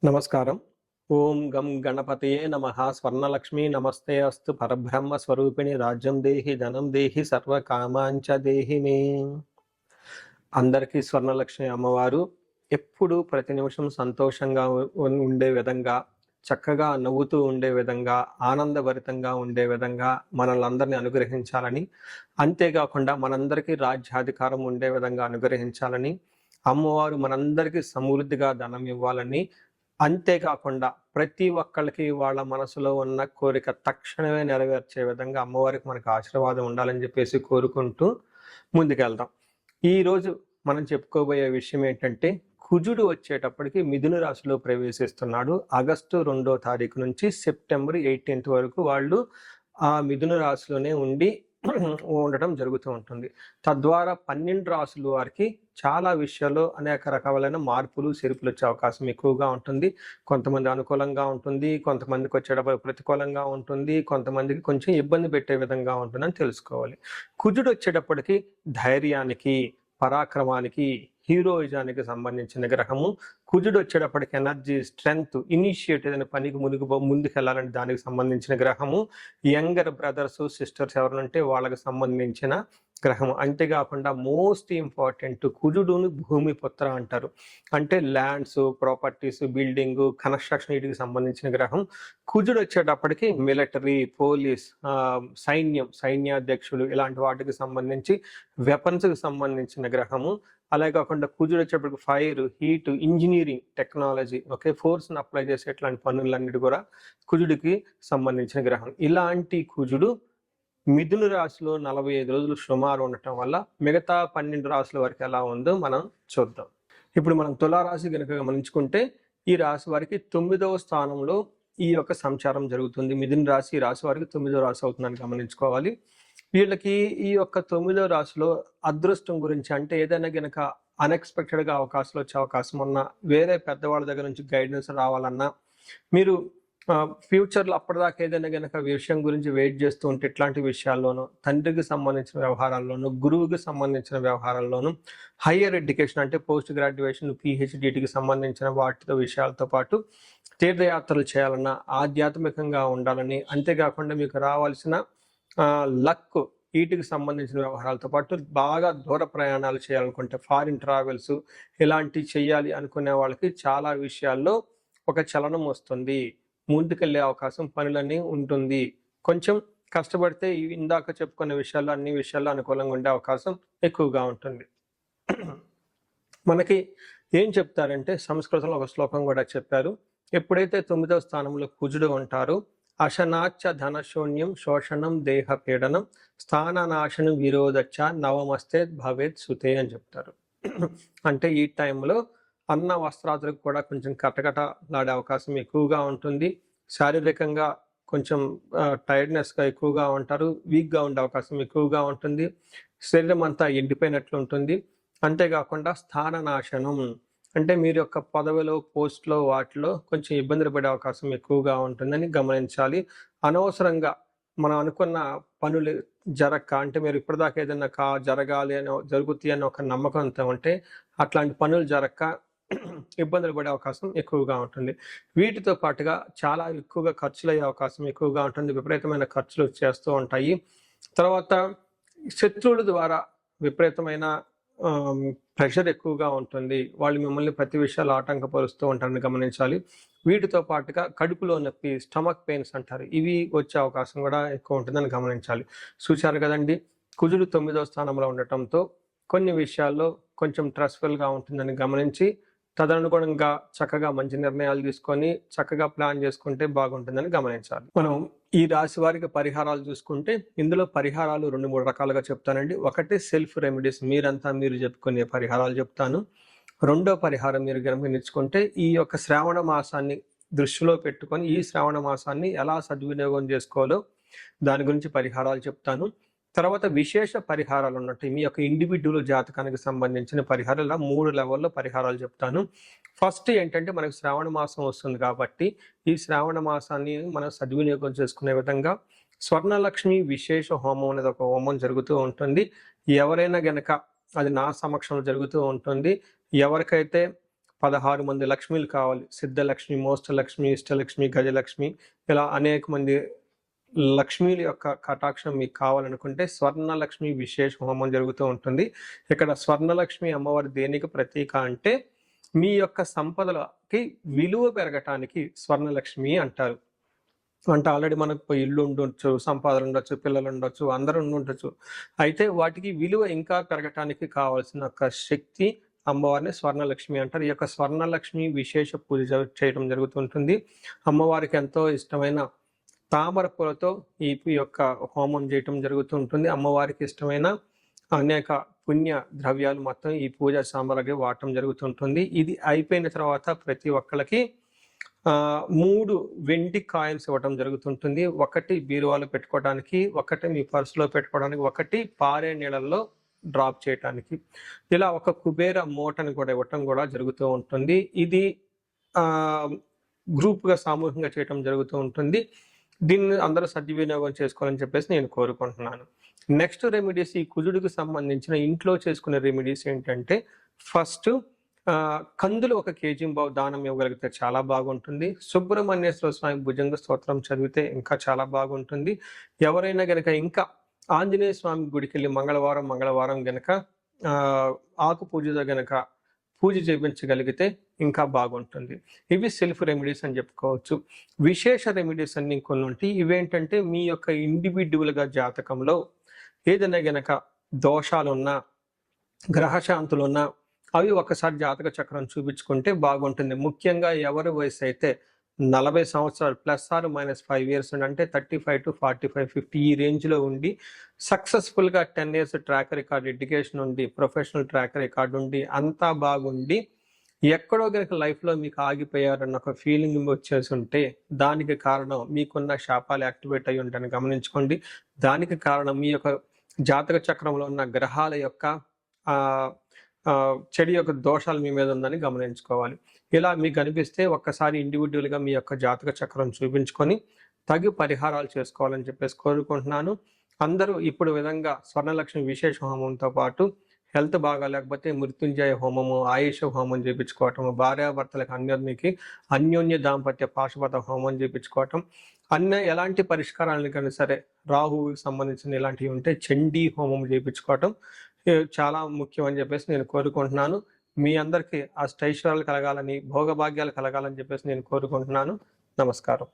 నమస్కారం. ఓం గం గణపతయే నమః. స్వర్ణలక్ష్మీ నమస్తే అస్తు. పరబ్రహ్మ స్వరూపిణి రాజ్యం దేహి ధనం దేహి సర్వకామాంచ దేహి మే. అందరికీ స్వర్ణలక్ష్మి అమ్మవారు ఎప్పుడు ప్రతి నిమిషం సంతోషంగా ఉండే విధంగా, చక్కగా నవ్వుతూ ఉండే విధంగా, ఆనందభరితంగా ఉండే విధంగా మనల్ని అనుగ్రహించాలని, అంతేకాకుండా మనందరికీ రాజ్యాధికారం ఉండే విధంగా అనుగ్రహించాలని, అమ్మవారు మనందరికీ సమృద్ధిగా ధనం ఇవ్వాలని, అంతేకాకుండా ప్రతి ఒక్కళ్ళకి వాళ్ళ మనసులో ఉన్న కోరిక తక్షణమే నెరవేర్చే విధంగా అమ్మవారికి మనకు ఆశీర్వాదం ఉండాలని చెప్పేసి కోరుకుంటూ ముందుకెళ్దాం. ఈరోజు మనం చెప్పుకోబోయే విషయం ఏంటంటే, కుజుడు వచ్చేటప్పటికి మిథున రాశిలో ప్రవేశిస్తున్నాడు. ఆగస్టు 2వ తారీఖు నుంచి సెప్టెంబర్ 18th వరకు వాళ్ళు ఆ మిథున రాశిలోనే ఉండటం జరుగుతూ ఉంటుంది. తద్వారా 12 రాశుల వారికి చాలా విషయాల్లో అనేక రకాలైన మార్పులు చేర్పులు వచ్చే అవకాశం ఎక్కువగా ఉంటుంది. కొంతమంది అనుకూలంగా ఉంటుంది, కొంతమందికి వచ్చేటప్పుడు ప్రతికూలంగా ఉంటుంది, కొంతమందికి కొంచెం ఇబ్బంది పెట్టే విధంగా ఉంటుందని తెలుసుకోవాలి. కుజుడు వచ్చేటప్పటికి ధైర్యానికి, పరాక్రమానికి, హీరోయిజానికి సంబంధించిన గ్రహము. కుజుడు వచ్చేటప్పటికి ఎనర్జీ, స్ట్రెంగ్త్, ఇనిషియేటివ్ అనే పనికి ముందుకెళ్ళాలని దానికి సంబంధించిన గ్రహము. యంగర్ బ్రదర్స్ సిస్టర్స్ ఎవరంటే వాళ్ళకి సంబంధించిన గ్రహము. అంతేకాకుండా మోస్ట్ ఇంపార్టెంట్, కుజుడుని భూమి పుత్ర అంటారు. అంటే ల్యాండ్స్, ప్రాపర్టీస్, బిల్డింగ్, కన్స్ట్రక్షన్ వీటికి సంబంధించిన గ్రహం. కుజుడు వచ్చేటప్పటికి మిలిటరీ, పోలీస్, సైన్యాధ్యక్షులు ఇలాంటి వాటికి సంబంధించి వెపన్స్కి సంబంధించిన గ్రహము. అలాగే కాకుండా కుజుడు వచ్చేటప్పటికి ఫైర్, హీట్, ఇంజనీరింగ్, టెక్నాలజీ, ఫోర్స్ని అప్లై చేసే ఇట్లాంటి పనులన్నిటి కూడా కుజుడికి సంబంధించిన గ్రహం. ఇలాంటి కుజుడు మిథున రాశిలో 45 రోజులు సుమారు ఉండటం వల్ల మిగతా 12 రాశుల వరకు ఎలా ఉందో మనం చూద్దాం. ఇప్పుడు మనం తులారాశి కనుక గమనించుకుంటే, ఈ రాశి వారికి 9వ స్థానంలో ఈ యొక్క సంచారం జరుగుతుంది. మిథున రాశి ఈ రాశి వారికి 9వ రాశి అవుతుందని గమనించుకోవాలి. వీళ్ళకి ఈ యొక్క 9వ రాశిలో అదృష్టం గురించి, అంటే ఏదైనా గనక అన్ఎక్స్పెక్టెడ్గా అవకాశాలు వచ్చే అవకాశం ఉన్నా, వేరే పెద్దవాళ్ళ దగ్గర నుంచి గైడెన్స్ రావాలన్నా, మీరు ఫ్యూచర్లో అప్పటిదాకా ఏదైనా గనక విషయం గురించి వెయిట్ చేస్తూ ఉంటే ఇట్లాంటి విషయాల్లోనూ, తండ్రికి సంబంధించిన వ్యవహారాల్లోనూ, గురువుకి సంబంధించిన వ్యవహారాల్లోనూ, హయ్యర్ ఎడ్యుకేషన్ అంటే పోస్ట్ గ్రాడ్యుయేషన్, పిహెచ్డికి సంబంధించిన వాటితో విషయాలతో పాటు తీర్థయాత్రలు చేయాలన్నా, ఆధ్యాత్మికంగా ఉండాలని, అంతేకాకుండా మీకు రావాల్సిన లక్ వీటికి సంబంధించిన వ్యవహారాలతో పాటు బాగా దూర ప్రయాణాలు చేయాలనుకుంటే, ఫారిన్ ట్రావెల్స్ ఇలాంటివి చేయాలి అనుకునే వాళ్ళకి చాలా విషయాల్లో ఒక చలనం వస్తుంది. ముందుకెళ్లే అవకాశం, పనులన్నీ ఉంటుంది. కొంచెం కష్టపడితే ఇందాక చెప్పుకునే విషయాల్లో అన్ని విషయాల్లో అనుకూలంగా ఉండే అవకాశం ఎక్కువగా ఉంటుంది. మనకి ఏం చెప్తారంటే, సంస్కృతంలో ఒక శ్లోకం కూడా చెప్పారు. ఎప్పుడైతే 9వ స్థానంలో కుజుడు ఉంటారో, అశనాచ్చ ధనశూన్యం శోషణం దేహ పీడనం స్థాననాశనం విరోధచ్చ నవమస్తే భవేత్ సుతే అని చెప్తారు. అంటే ఈ టైంలో అన్న వస్త్రాదులకు కూడా కొంచెం కటకటలాడే అవకాశం ఎక్కువగా ఉంటుంది. శారీరకంగా కొంచెం టైర్డ్నెస్గా ఎక్కువగా ఉంటారు, వీక్గా ఉండే అవకాశం ఎక్కువగా ఉంటుంది. శరీరం అంతా ఎండిపోయినట్లు ఉంటుంది. అంతేకాకుండా స్థాననాశనం అంటే మీరు యొక్క పదవిలో, పోస్ట్లో వాటిలో కొంచెం ఇబ్బందులు పడే అవకాశం ఎక్కువగా ఉంటుందని గమనించాలి. అనవసరంగా మనం అనుకున్న పనులు జరగక, అంటే మీరు ఇప్పటిదాకా ఏదైనా జరగాలి అని, జరుగుతాయి అని ఒక నమ్మకంతో ఉంటే అట్లాంటి పనులు జరగక ఇబ్బందులు పడే అవకాశం ఎక్కువగా ఉంటుంది. వీటితో పాటుగా చాలా ఎక్కువగా ఖర్చులు అయ్యే అవకాశం ఎక్కువగా ఉంటుంది. విపరీతమైన ఖర్చులు చేస్తూ ఉంటాయి. తర్వాత శత్రువుల ద్వారా విపరీతమైన ప్రెషర్ ఎక్కువగా ఉంటుంది. వాళ్ళు మిమ్మల్ని ప్రతి విషయాలు ఆటంకపరుస్తూ ఉంటారని గమనించాలి. వీటితో పాటుగా కడుపులో నొప్పి, స్టమక్ పెయిన్స్ అంటారు, ఇవి వచ్చే అవకాశం కూడా ఎక్కువ ఉంటుందని గమనించాలి. చూశారు కదండి, కుజుడు 9వ స్థానంలో ఉండటంతో కొన్ని విషయాల్లో కొంచెం స్ట్రెస్ఫుల్గా ఉంటుందని గమనించి, తదనుగుణంగా చక్కగా మంచి నిర్ణయాలు తీసుకొని చక్కగా ప్లాన్ చేసుకుంటే బాగుంటుందని గమనించాలి. మనం ఈ రాశి వారికి పరిహారాలు చూసుకుంటే, ఇందులో పరిహారాలు 2-3 రకాలుగా చెప్తానండి. ఒకటి సెల్ఫ్ రెమెడీస్, మీరు చెప్పుకునే పరిహారాలు చెప్తాను. రెండో పరిహారం మీరు గమనించుకుంటే, ఈ యొక్క శ్రావణ మాసాన్ని దృష్టిలో పెట్టుకొని ఈ శ్రావణ మాసాన్ని ఎలా సద్వినియోగం చేసుకోవాలో దాని గురించి పరిహారాలు చెప్తాను. తర్వాత విశేష పరిహారాలు ఉన్నట్టు మీ యొక్క ఇండివిడ్యువల్ జాతకానికి సంబంధించిన పరిహారాలు 3 లెవెల్లో పరిహారాలు చెప్తాను. ఫస్ట్ ఏంటంటే, మనకు శ్రావణ మాసం వస్తుంది కాబట్టి ఈ శ్రావణ మాసాన్ని మనం సద్వినియోగం చేసుకునే విధంగా స్వర్ణలక్ష్మి విశేష హోమం అనేది ఒక హోమం జరుగుతూ ఉంటుంది. ఎవరైనా గనక, అది నా సమక్షంలో జరుగుతూ ఉంటుంది, ఎవరికైతే 16 మంది లక్ష్మీలు కావాలి. సిద్ధలక్ష్మి, మోష్టలక్ష్మి, ఇష్టలక్ష్మి, గజలక్ష్మి ఇలా అనేక మంది లక్ష్మీల యొక్క కటాక్షం మీకు కావాలనుకుంటే స్వర్ణలక్ష్మి విశేష హోమం జరుగుతూ ఉంటుంది. ఇక్కడ స్వర్ణలక్ష్మి అమ్మవారి దేనికి ప్రతీక అంటే మీ యొక్క సంపదలకి విలువ పెరగటానికి స్వర్ణలక్ష్మి అంటారు. అంటే ఆల్రెడీ మనకు ఇల్లు ఉండొచ్చు, సంపాదన ఉండొచ్చు, పిల్లలు ఉండొచ్చు, అందరూ ఉండొచ్చు. అయితే వాటికి విలువ ఇంకా పెరగటానికి కావాల్సిన ఒక శక్తి అమ్మవారిని స్వర్ణలక్ష్మి అంటారు. ఈ యొక్క స్వర్ణలక్ష్మి విశేష పూజ చేయడం జరుగుతుంటుంది. అమ్మవారికి ఎంతో ఇష్టమైన తామర పూలతో ఈ యొక్క హోమం చేయటం జరుగుతూ ఉంటుంది. అమ్మవారికి ఇష్టమైన అనేక పుణ్య ద్రవ్యాలు మొత్తం ఈ పూజ సామాగ్రి వాడటం జరుగుతుంటుంది. ఇది అయిపోయిన తర్వాత ప్రతి ఒక్కరికి 3 వెండి కాయిన్స్ ఇవ్వడం జరుగుతుంటుంది. ఒకటి బీరువాలో పెట్టుకోవడానికి, ఒకటి మీ పర్సులో పెట్టుకోవడానికి, ఒకటి పారే నీళ్ళల్లో డ్రాప్ చేయటానికి. ఇలా ఒక కుబేర మూటని కూడా ఇవ్వటం కూడా జరుగుతూ ఉంటుంది. ఇది గ్రూప్గా సామూహికంగా చేయటం జరుగుతూ ఉంటుంది. దీన్ని అందరూ సద్వినియోగం చేసుకోవాలని చెప్పేసి నేను కోరుకుంటున్నాను. నెక్స్ట్ రెమెడీస్, ఈ కుజుడికి సంబంధించిన ఇంట్లో చేసుకునే రెమెడీస్ ఏంటంటే, ఫస్ట్ కందులు 1 కేజీ దానం ఇవ్వగలిగితే చాలా బాగుంటుంది. సుబ్రహ్మణ్యేశ్వర స్వామి భుజంగ స్తోత్రం చదివితే ఇంకా చాలా బాగుంటుంది. ఎవరైనా గనక ఇంకా ఆంజనేయ స్వామి గుడికి వెళ్ళి మంగళవారం గనక ఆకు పూజతో గనక పూజ చేయించగలిగితే ఇంకా బాగుంటుంది. ఇవి సెల్ఫ్ రెమెడీస్ అని చెప్పుకోవచ్చు. విశేష రెమెడీస్ అన్ని కొన్ని ఉంటాయి. ఇవేంటంటే మీ యొక్క ఇండివిడ్యువల్గా జాతకంలో ఏదైనా గనక దోషాలున్నా, గ్రహశాంతులున్నా అవి ఒకసారి జాతక చక్రం చూపించుకుంటే బాగుంటుంది. ముఖ్యంగా ఎవరి వయసు అయితే 40 సంవత్సరాలు +/- 5 ఇయర్స్ అంటే 35 to 45, 50 ఈ రేంజ్లో ఉండి సక్సెస్ఫుల్గా 10 ఇయర్స్ ట్రాక్ రికార్డ్, ఎడ్యుకేషన్ ఉండి, ప్రొఫెషనల్ ట్రాక్ రికార్డ్ ఉండి, అంతా బాగుండి ఎక్కడో కనుక లైఫ్లో మీకు ఆగిపోయారన్న ఒక ఫీలింగ్ వచ్చేసి ఉంటే దానికి కారణం మీకున్న శాపాలు యాక్టివేట్ అయ్యి ఉంటాయని గమనించుకోండి. దానికి కారణం మీ యొక్క జాతక చక్రంలో ఉన్న గ్రహాల యొక్క చెడు యొక్క దోషాలు మీ మీద ఉందని గమనించుకోవాలి. ఇలా మీకు అనిపిస్తే ఒక్కసారి ఇండివిడ్యువల్గా మీ యొక్క జాతక చక్రం చూపించుకొని తగు పరిహారాలు చేసుకోవాలని చెప్పేసి కోరుకుంటున్నాను. అందరూ ఇప్పుడు విధంగా స్వర్ణలక్ష్మి విశేష హోమంతో పాటు హెల్త్ బాగా లేకపోతే మృత్యుంజయ హోమము, ఆయుష హోమం చేయించుకోవటం, భార్యాభర్తలకు అన్యోన్య దాంపత్య పాశుపత హోమం చేయించుకోవటం, ఎలాంటి పరిష్కారాలను కానీ సరే రాహువుకి సంబంధించిన ఇలాంటివి ఉంటే చండీ హోమం చేయించుకోవటం చాలా ముఖ్యం అని చెప్పేసి నేను కోరుకుంటున్నాను. మీ అందరికీ అష్టైశ్వర్యాలు కలగాలని, భోగభాగ్యాలు కలగాలని చెప్పేసి నేను కోరుకుంటున్నాను. నమస్కారం.